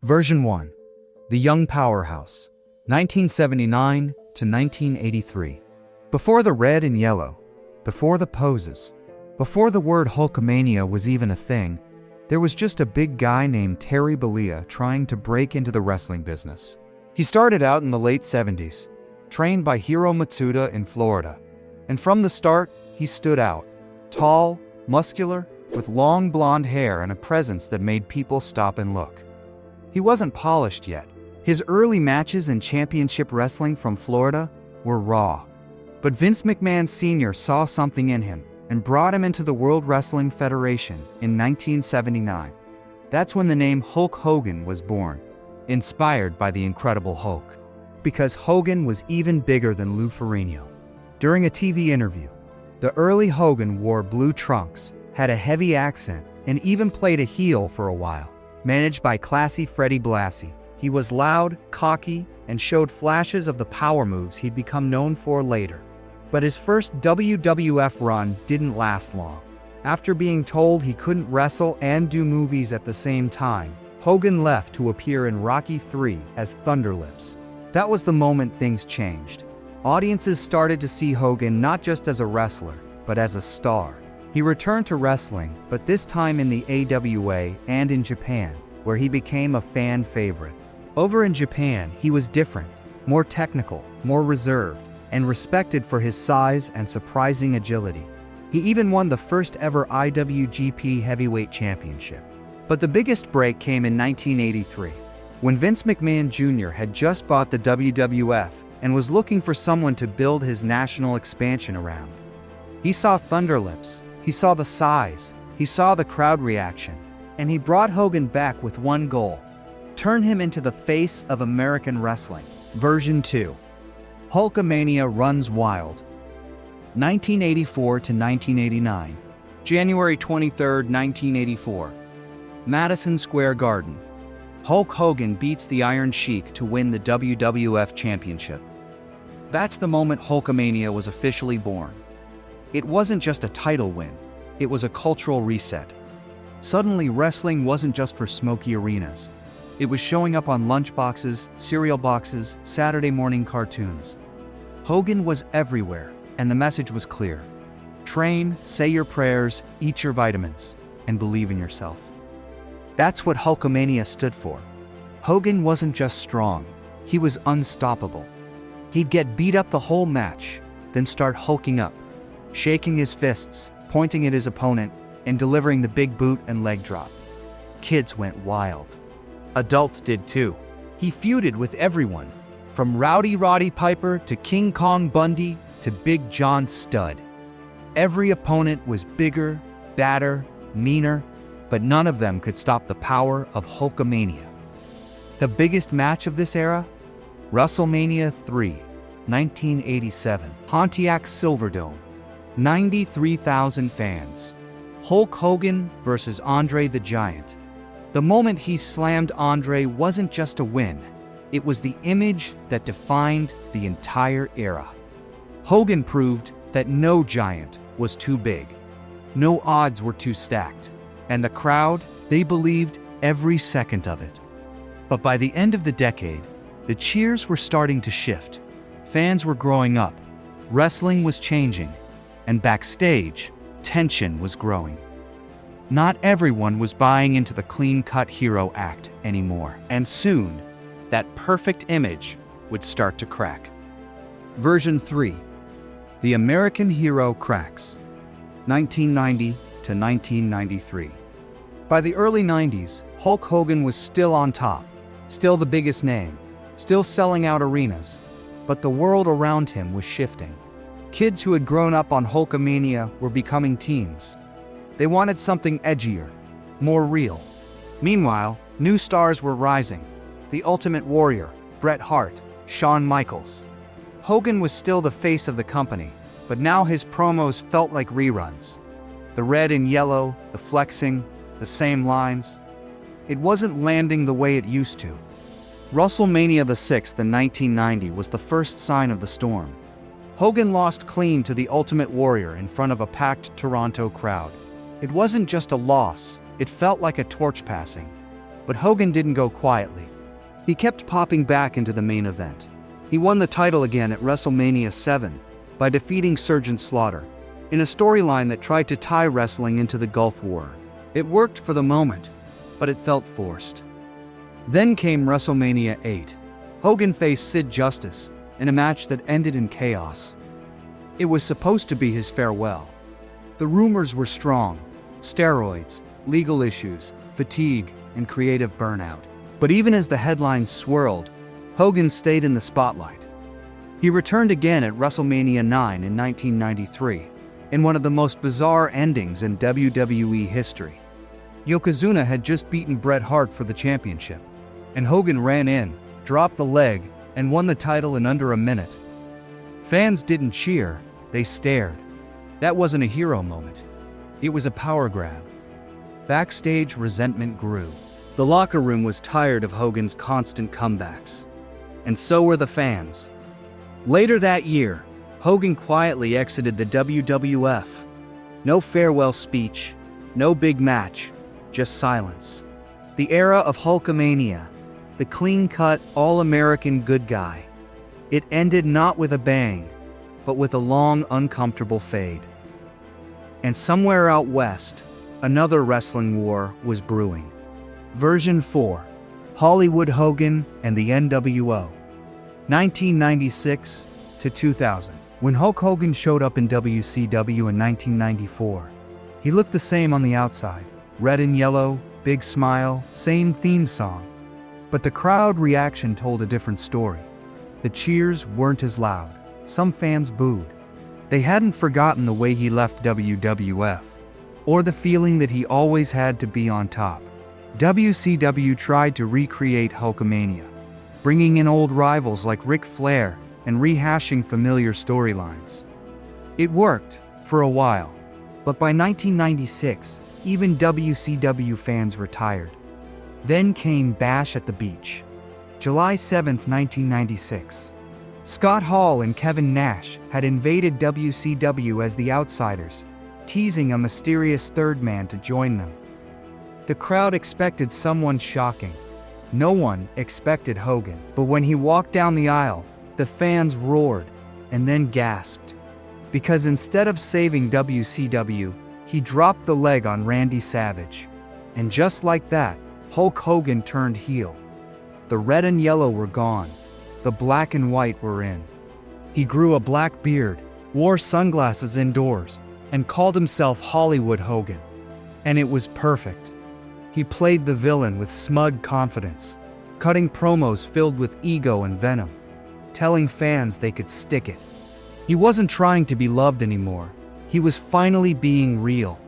Version 1. The Young Powerhouse, 1979 to 1983. Before the red and yellow, before the poses, before the word Hulkamania was even a thing, there was just a big guy named Terry Bollea trying to break into the wrestling business. He started out in the late 70s, trained by Hiro Matsuda in Florida. And from the start, he stood out. Tall, muscular, with long blonde hair and a presence that made people stop and look. He wasn't polished yet. His early matches in championship wrestling from Florida were raw. But Vince McMahon Sr. saw something in him and brought him into the World Wrestling Federation in 1979. That's when the name Hulk Hogan was born, inspired by the Incredible Hulk. Because Hogan was even bigger than Lou Ferrigno. During a TV interview, the early Hogan wore blue trunks, had a heavy accent, and even played a heel for a while. Managed by classy Freddie Blassie, he was loud, cocky, and showed flashes of the power moves he'd become known for later. But his first WWF run didn't last long. After being told he couldn't wrestle and do movies at the same time, Hogan left to appear in Rocky III as Thunderlips. That was the moment things changed. Audiences started to see Hogan not just as a wrestler, but as a star. He returned to wrestling, but this time in the AWA and in Japan, where he became a fan favorite. Over in Japan, he was different, more technical, more reserved, and respected for his size and surprising agility. He even won the first ever IWGP Heavyweight Championship. But the biggest break came in 1983, when Vince McMahon Jr. had just bought the WWF and was looking for someone to build his national expansion around. He saw Thunderlips, he saw the size, he saw the crowd reaction, and he brought Hogan back with one goal: turn him into the face of American wrestling. Version 2. Hulkamania runs wild. 1984 to 1989. January 23, 1984. Madison Square Garden. Hulk Hogan beats the Iron Sheik to win the WWF Championship. That's the moment Hulkamania was officially born. It wasn't just a title win, it was a cultural reset. Suddenly, wrestling wasn't just for smoky arenas. It was showing up on lunchboxes, cereal boxes, Saturday morning cartoons. Hogan was everywhere, and the message was clear. Train, say your prayers, eat your vitamins, and believe in yourself. That's what Hulkamania stood for. Hogan wasn't just strong, he was unstoppable. He'd get beat up the whole match, then start hulking up, shaking his fists, pointing at his opponent, and delivering the big boot and leg drop. Kids went wild. Adults did too. He feuded with everyone, from Rowdy Roddy Piper to King Kong Bundy to Big John Studd. Every opponent was bigger, badder, meaner, but none of them could stop the power of Hulkamania. The biggest match of this era? WrestleMania 3, 1987, Pontiac Silverdome. 93,000 fans. Hulk Hogan versus Andre the Giant. The moment he slammed Andre wasn't just a win, it was the image that defined the entire era. Hogan proved that no giant was too big. No odds were too stacked. And the crowd, they believed every second of it. But by the end of the decade, the cheers were starting to shift. Fans were growing up, wrestling was changing, and backstage, tension was growing. Not everyone was buying into the clean-cut hero act anymore. And soon, that perfect image would start to crack. Version 3. The American Hero Cracks. 1990 to 1993. By the early 90s, Hulk Hogan was still on top, still the biggest name, still selling out arenas, but the world around him was shifting. Kids who had grown up on Hulkamania were becoming teens. They wanted something edgier, more real. Meanwhile, new stars were rising. The Ultimate Warrior, Bret Hart, Shawn Michaels. Hogan was still the face of the company, but now his promos felt like reruns. The red and yellow, the flexing, the same lines. It wasn't landing the way it used to. WrestleMania the 6th in 1990 was the first sign of the storm. Hogan lost clean to the Ultimate Warrior in front of a packed Toronto crowd. It wasn't just a loss, it felt like a torch passing. But Hogan didn't go quietly. He kept popping back into the main event. He won the title again at WrestleMania 7 by defeating Sergeant Slaughter, in a storyline that tried to tie wrestling into the Gulf War. It worked for the moment, but it felt forced. Then came WrestleMania 8. Hogan faced Sid Justice in a match that ended in chaos. It was supposed to be his farewell. The rumors were strong: steroids, legal issues, fatigue, and creative burnout. But even as the headlines swirled, Hogan stayed in the spotlight. He returned again at WrestleMania 9 in 1993, in one of the most bizarre endings in WWE history. Yokozuna had just beaten Bret Hart for the championship, and Hogan ran in, dropped the leg, and won the title in under a minute. Fans didn't cheer, they stared. That wasn't a hero moment. It was a power grab. Backstage, resentment grew. The locker room was tired of Hogan's constant comebacks. And so were the fans. Later that year, Hogan quietly exited the WWF. No farewell speech, no big match, just silence. The era of Hulkamania, the clean-cut, all-American good guy. It ended not with a bang, but with a long, uncomfortable fade. And somewhere out west, another wrestling war was brewing. Version 4, Hollywood Hogan and the NWO. 1996 to 2000. When Hulk Hogan showed up in WCW in 1994, he looked the same on the outside. Red and yellow, big smile, same theme song. But the crowd reaction told a different story. The cheers weren't as loud. Some fans booed. They hadn't forgotten the way he left WWF, or the feeling that he always had to be on top. WCW tried to recreate Hulkamania, bringing in old rivals like Ric Flair and rehashing familiar storylines. It worked for a while, but by 1996, even WCW fans were tired. Then came Bash at the Beach. July 7, 1996. Scott Hall and Kevin Nash had invaded WCW as the outsiders, teasing a mysterious third man to join them. The crowd expected someone shocking. No one expected Hogan, but when he walked down the aisle, the fans roared and then gasped. Because instead of saving WCW, he dropped the leg on Randy Savage. And just like that, Hulk Hogan turned heel. The red and yellow were gone. The black and white were in. He grew a black beard, wore sunglasses indoors, and called himself Hollywood Hogan. And it was perfect. He played the villain with smug confidence, cutting promos filled with ego and venom, telling fans they could stick it. He wasn't trying to be loved anymore. He was finally being real.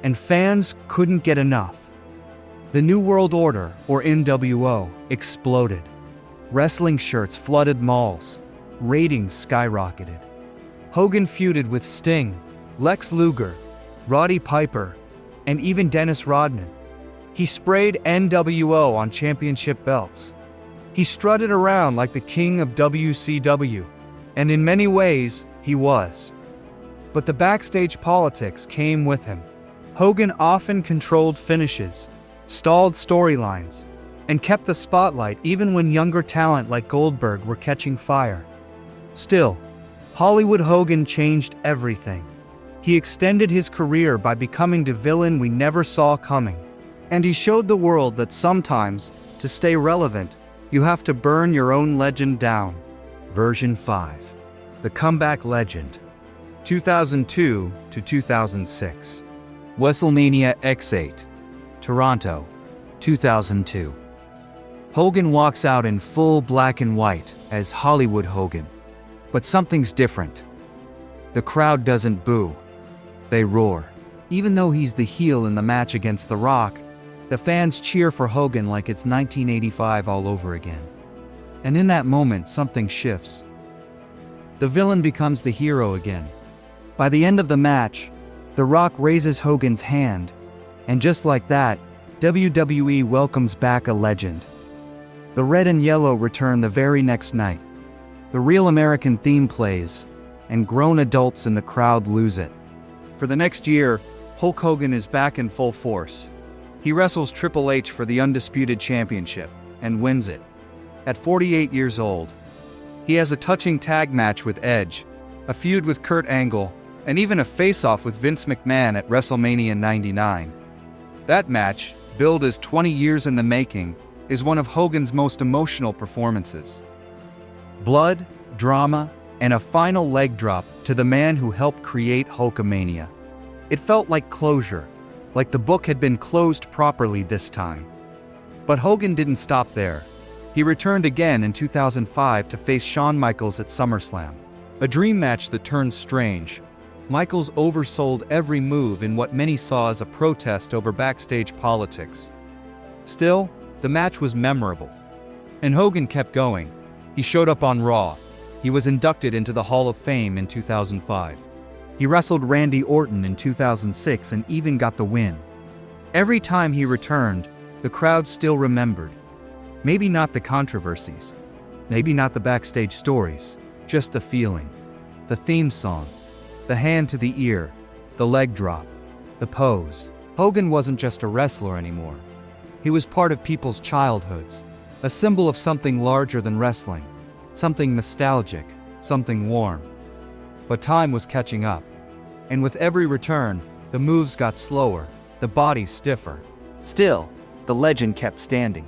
And fans couldn't get enough. The New World Order, or NWO, exploded. Wrestling shirts flooded malls. Ratings skyrocketed. Hogan feuded with Sting, Lex Luger, Roddy Piper, and even Dennis Rodman. He sprayed NWO on championship belts. He strutted around like the king of WCW, and in many ways, he was. But the backstage politics came with him. Hogan often controlled finishes, stalled storylines, and kept the spotlight even when younger talent like Goldberg were catching fire. Still, Hollywood Hogan changed everything. He extended his career by becoming the villain we never saw coming. And he showed the world that sometimes, to stay relevant, you have to burn your own legend down. Version 5. The Comeback Legend. 2002 to 2006. WrestleMania X8. Toronto. 2002. Hogan walks out in full black and white as Hollywood Hogan. But something's different. The crowd doesn't boo. They roar. Even though he's the heel in the match against The Rock, the fans cheer for Hogan like it's 1985 all over again. And in that moment, something shifts. The villain becomes the hero again. By the end of the match, The Rock raises Hogan's hand, and just like that, WWE welcomes back a legend. The red and yellow return the very next night. The Real American theme plays, and grown adults in the crowd lose it. For the next year, Hulk Hogan is back in full force. He wrestles Triple H for the undisputed championship and wins it. At 48 years old, he has a touching tag match with Edge, a feud with Kurt Angle, and even a face-off with Vince McMahon at WrestleMania 99. That match, billed as 20 years in the making, is one of Hogan's most emotional performances. Blood, drama, and a final leg drop to the man who helped create Hulkamania. It felt like closure, like the book had been closed properly this time. But Hogan didn't stop there. He returned again in 2005 to face Shawn Michaels at SummerSlam. A dream match that turned strange. Michaels oversold every move in what many saw as a protest over backstage politics. Still, the match was memorable. And Hogan kept going. He showed up on Raw. He was inducted into the Hall of Fame in 2005. He wrestled Randy Orton in 2006 and even got the win. Every time he returned, the crowd still remembered. Maybe not the controversies, maybe not the backstage stories, just the feeling. The theme song, the hand to the ear, the leg drop, the pose. Hogan wasn't just a wrestler anymore. He was part of people's childhoods, a symbol of something larger than wrestling, something nostalgic, something warm. But time was catching up, and with every return, the moves got slower, the body stiffer. Still, the legend kept standing.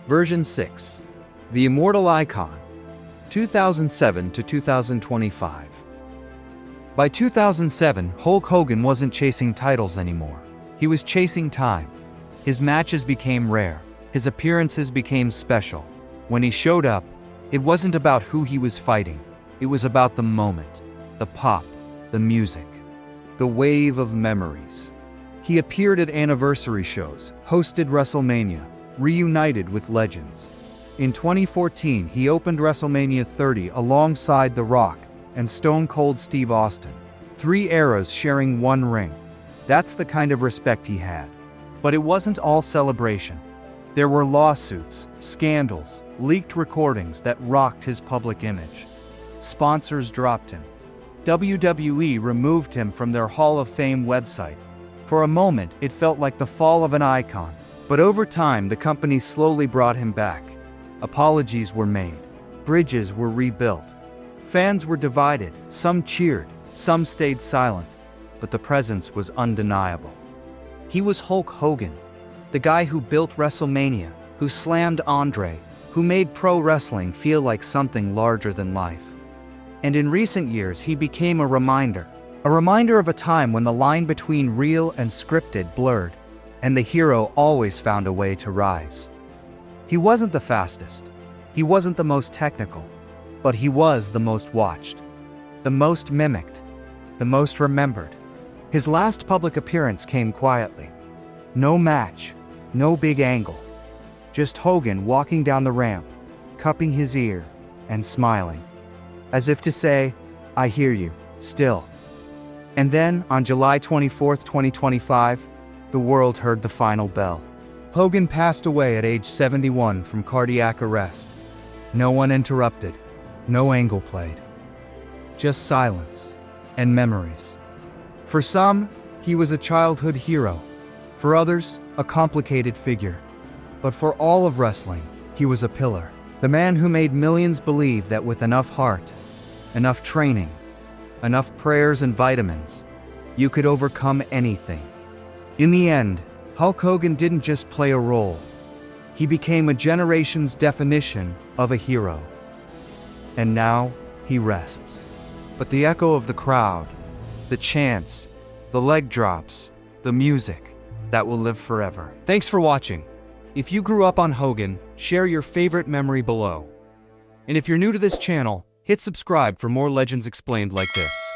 Version 6. The Immortal Icon, 2007 to 2025. By 2007, Hulk Hogan wasn't chasing titles anymore. He was chasing time. His matches became rare. His appearances became special. When he showed up, it wasn't about who he was fighting. It was about the moment, the pop, the music, the wave of memories. He appeared at anniversary shows, hosted WrestleMania, reunited with legends. In 2014, he opened WrestleMania 30 alongside The Rock and Stone Cold Steve Austin, 3 eras sharing one ring. That's the kind of respect he had. But it wasn't all celebration. There were lawsuits, scandals, leaked recordings that rocked his public image. Sponsors dropped him. WWE removed him from their Hall of Fame website. For a moment, it felt like the fall of an icon. But over time, the company slowly brought him back. Apologies were made. Bridges were rebuilt. Fans were divided. Some cheered, some stayed silent. But the presence was undeniable. He was Hulk Hogan, the guy who built WrestleMania, who slammed Andre, who made pro wrestling feel like something larger than life. And in recent years, he became a reminder of a time when the line between real and scripted blurred, and the hero always found a way to rise. He wasn't the fastest, he wasn't the most technical, but he was the most watched, the most mimicked, the most remembered. His last public appearance came quietly. No match, no big angle. Just Hogan walking down the ramp, cupping his ear, and smiling. As if to say, I hear you, still. And then, on July 24, 2025, the world heard the final bell. Hogan passed away at age 71 from cardiac arrest. No one interrupted, no angle played. Just silence and memories. For some, he was a childhood hero. For others, a complicated figure. But for all of wrestling, he was a pillar. The man who made millions believe that with enough heart, enough training, enough prayers and vitamins, you could overcome anything. In the end, Hulk Hogan didn't just play a role. He became a generation's definition of a hero. And now, he rests. But the echo of the crowd, the chants, the leg drops, the music, that will live forever. Thanks for watching. If you grew up on Hogan, share your favorite memory below. And if you're new to this channel, hit subscribe for more Legends Explained like this.